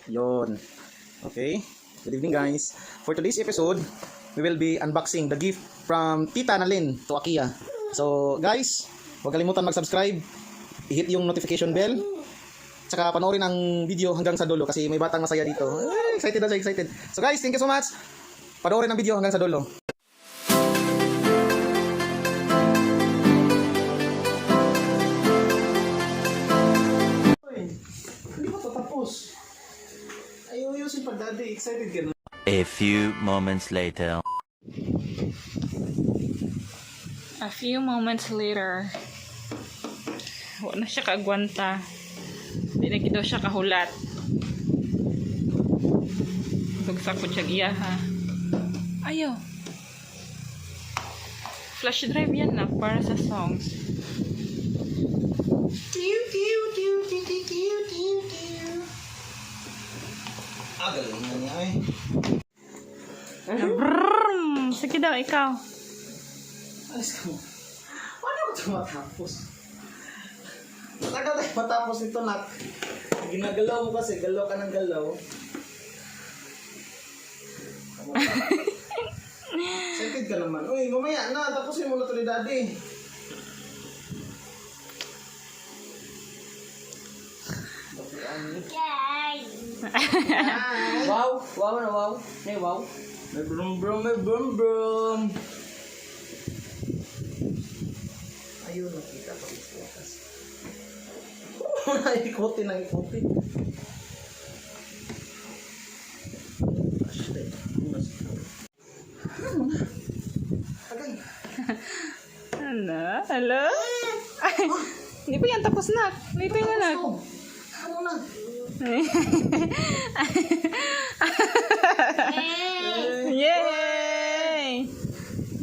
Yon. Okay. Good evening, guys. For today's episode, we will be unboxing the gift from Tita Nalin to Akia. So, guys, huwag kalimutan mag-subscribe, i-hit yung notification bell, tsaka panoorin ang video hanggang sa dulo kasi may batang masaya dito. Ay, excited na siya, excited. So, guys, thank you so much. Panoorin ang video hanggang sa dulo. Hindi pa tapos. Ayusin pa, Daddy. Excited ka na. A few moments later. A few moments later, wala na siya kaagwanta. Hindi na daw siya kahulat. Tugsak po siya giyaha. Ayaw. Flash drive yan na para sa songs. Galing na niya ay. Brrrr! Sige daw, ikaw. Alis ka mo. Paano ko ito matapos? Matagal tayo matapos ito, Nak. Ginagalaw mo kasi. Galaw ka ng galaw. Excited ka naman. Uy, mamaya na. Tapusin mo na ito ni Daddy. Wow! Wow na wow! May wow! May brum brum, may brum brum. Ayun, nakita ko ito. Ikutin ang ikutin. Ano? Hello? Ay, hindi pa yan tapos na. Later na na. Ano na? Yay!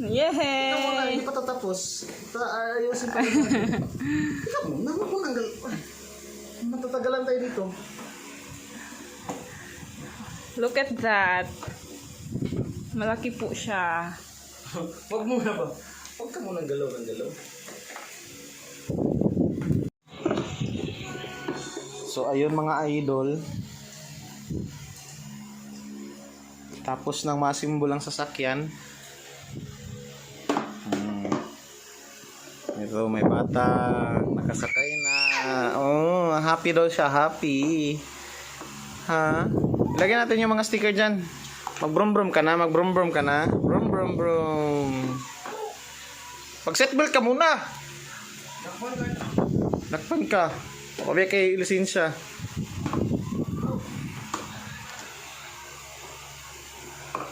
Yay! Ito muna, hindi pa tatapos. Ayusin pa rin. Ito mo, naman ko nang matatagalan tayo dito. Look at that. Malaki po siya. Wag muna ba? Huwag ka munang galaw ng galaw. So, ayun mga idol. Tapos ng masimbol ang sasakyan. Ito, may bata. Nakasakay na. Oh, happy daw siya. Happy. Ha? Ilagyan natin yung mga sticker dyan. Mag-brum-brum ka na. Mag-brum-brum ka na. Brum-brum-brum. Pag-seatbelt ka muna. Nakpan ka. Pabi kay lisensya.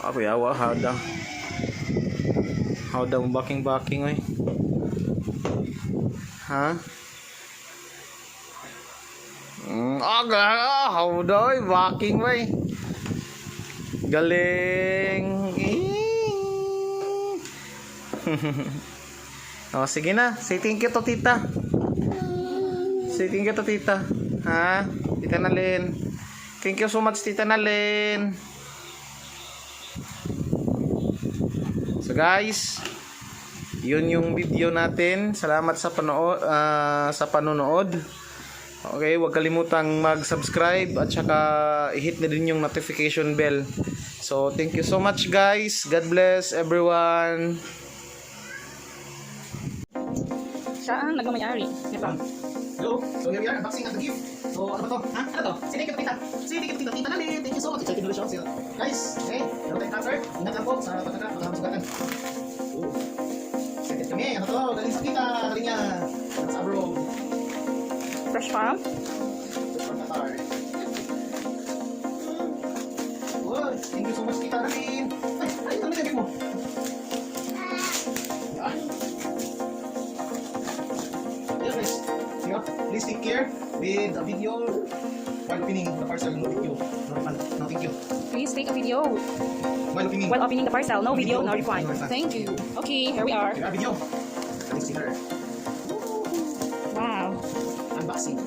Ako yawa, hada. Hada mo baking-baking oy. Ha? Aga, hada oy, baking oy. Galing. Oh, sige na. Say thank you to tita. Say thank you to tita. Ha? Tita Nalin. Thank you so much, Tita Nalin. So guys, yun yung video natin. Salamat sa panonood. Okay, huwag kalimutang mag-subscribe at saka i-hit na din yung notification bell. So, thank you so much guys. God bless everyone. Siya ang nagmamayari. Ito. Hello. So here we are, unboxing at the gift. So ano ba to? Ha? Ano to? Sige ka tita. Sige ka tita. Tita Nalin. Thank you so much. Excited na siya. Guys, okay. Meron tayong transfer. Ingat lang po sa pagkakasugatan. Excited kami. Ano to? Galing sa tita. Galing niya. Sa abroad. Fresh farm. From Qatar. Oh, thank you so much, Tita Nalin. Ay, ano yung mo? Please take care with a video while opening the parcel. No video, no refund, no thank you. Please take a video While opening the parcel. No video, no refund. Thank you. Okay, here we are. our video. Let's see her. Wow. Unboxing.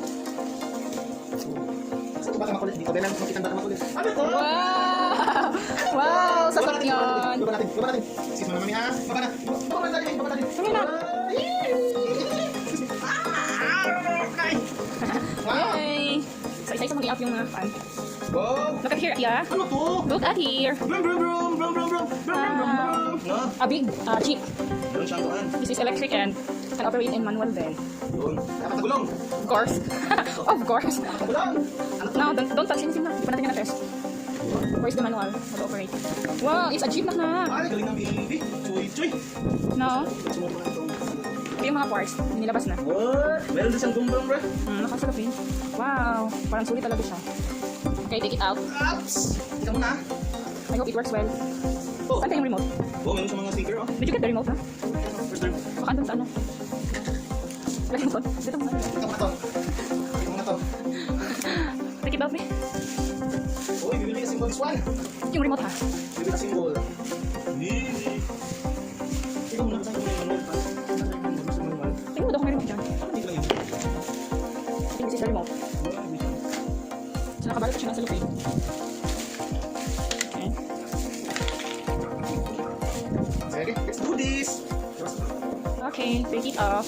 Saan ba makulit dito? Belang makita ba makulit? Ano to? Wow! Wow! Sasakyan! Baba natin. Sis, mami ha. Baba na. Baba natin. Kami na! Wow! Yay! Sa Sa isa mag-i-up yung fan. Wow! Look at here, yeah. Ano to? Look at here. Brum, brum, brum, brum, brum, brum, brum, brum, brum. No? A big jeep. Meron siyang doon. This is electric and can operate in manual then. Doon. Nakatagulong. Of course. Of course. Nakatagulong. Ano to? No, don't touch anything na. Hindi pa natin na-test. Where's the manual? How to operate? Wow, it's a jeep na. Ay, galing ng baby. Chuy, chuy. No? Sumuko na itong... Ito yung mga parts. Nilabas na. What? Meron din siyang gumbrong, bro. Nakasalapin. Wow. Parang sulit talaga siya. Okay, take it out. Apps! Tika mo na. I hope it works well. Oh, Saan kayo yung remote? oh, meron siyang mga sticker, oh. Did you get the remote, ha? First time. Baka andun sa ano? Lagyan mo to. Dito mo na. Tika mo na to. Tika mo na to. Take it out, me. Uy, bibili ka symbol this one. Yung remote, ha? Bibili ka symbol. Hindi. Tika mo na kasi yung manual pa. Tingnan mo daw kung may remote dyan. Dito lang yun. I think this is the remote. So, nakabalot siya na sa lupin. Okay. Sige, let's do this. Okay, take it off.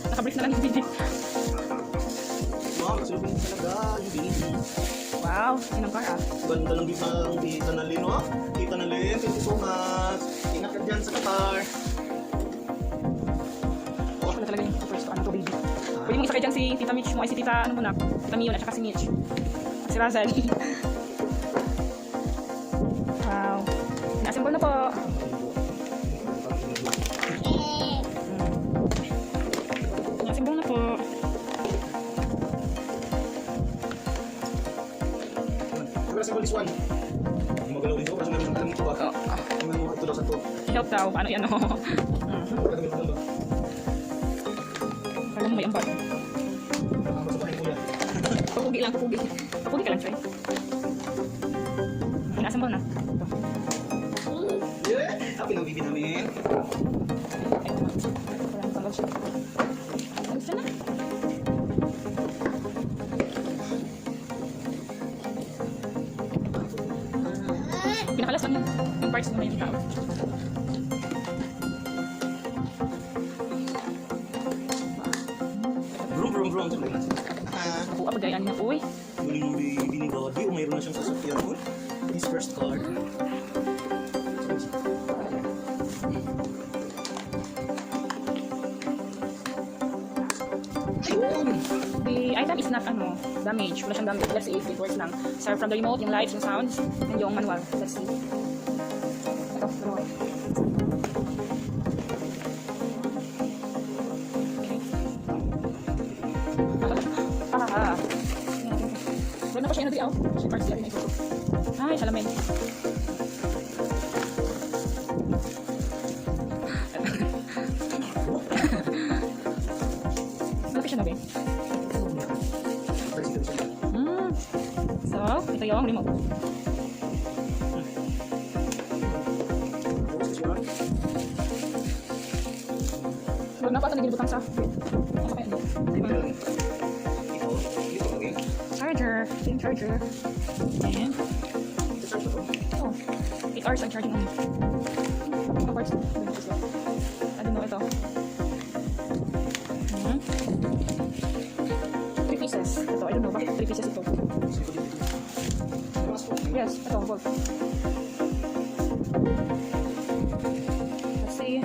Nakabrief na lang yung video. Wow, nasulubin talaga yung baby. Wow, yun ang car, ah. Ganda ng beef ng Tita Nalin, oh. Tita Nalin, thank you so much. Ingat ka dyan sa Qatar. Wala talaga yung first ano to, baby. Pwede mong isakay dyan si Tita Mitch mo, ay si Tita, ano muna, Tita Mion at saka si Mitch. At si Razal. Wow. Na-assemble na po. Na-assemble na po. Pero symbol this one. Yung magalaw dito, kasi meron siyang alam ito ba? Yung ano, ito daw sa to. Help daw, paano yan, no? Alam mo may ambag. Ako sa bahay kuya. Papugi lang, papugi. Papugi ka lang, Troy. Na-assemble na. Yeah! Happy ng baby namin. Ay, walang tanggal siya. Alis na. Pinakalas lang yung parts na may tao. Brum, brum, brum. Nakuha pa gayaan niya. Uy, Galing ng baby ni Daddy. O mayroon na siyang sasakyan. Oh. His first car. Ayun! the item is not damaged. Wala siyang damage. Let's see if it works lang. Start from the remote, yung lights, yung sounds, and yung manual. Let's see. Ito, remote. Okay. Wala na pa siya na out. Siya parts lang ito. Ay, salamin. Malaki siya na ba? So, ito yung remote. Huwag na pa ito nagilibutang sa charger. Yung charger. And oh, 8 hours ang charging only. Mga parts. I don't know ito. 3 pieces. Ito, I don't know. Bakit 3 pieces ito? Yes, ito, both. Let's see.